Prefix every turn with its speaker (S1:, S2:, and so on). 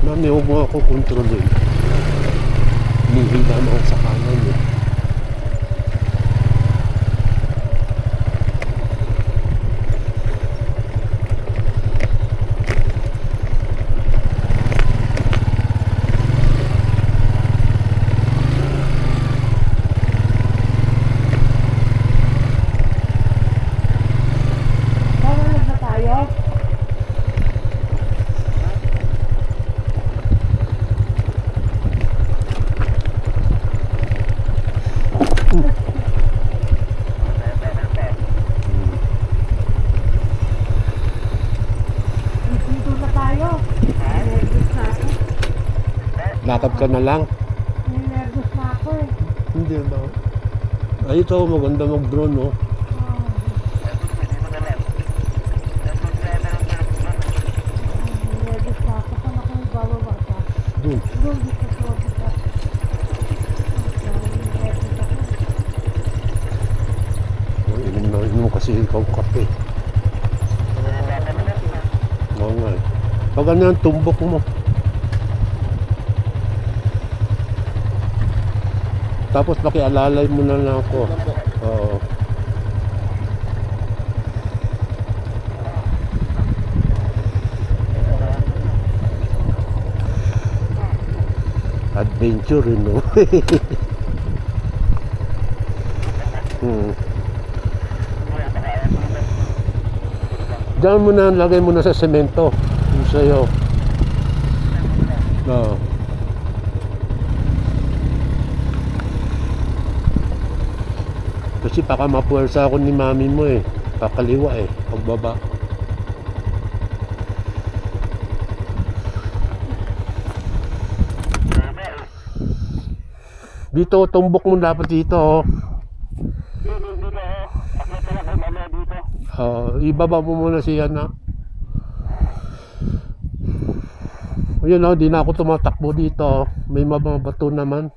S1: Mami, huwag mo ako kontrolin. Nihila na ako sa kanan eh. Lakad ka na lang.
S2: Nervous na ako eh.
S1: Hindi ba? Ay, ito maganda mag-drone, no?
S2: Nervous na ako. Saan ako nagbababa ka?
S1: Doon.
S2: Doon dito sa wabit ka. Nervous ako.
S1: Inom na inom kasi ikaw kape. Oo nga eh. Pag ano yung tumbok mo. Tapos pakialalay mo na lang ako. Oo. Adventure, no? Diyan mo na, lagay mo na sa semento. Yung sa'yo. Oo. Kasi baka mapuwersa ako ni mami mo eh. Kakaliwa eh, pagbaba. Dito, tumbok mo dapat dito oh. Ibaba mo muna siya na. Ayun oh, di na ako tumatakbo dito oh. May mababato naman.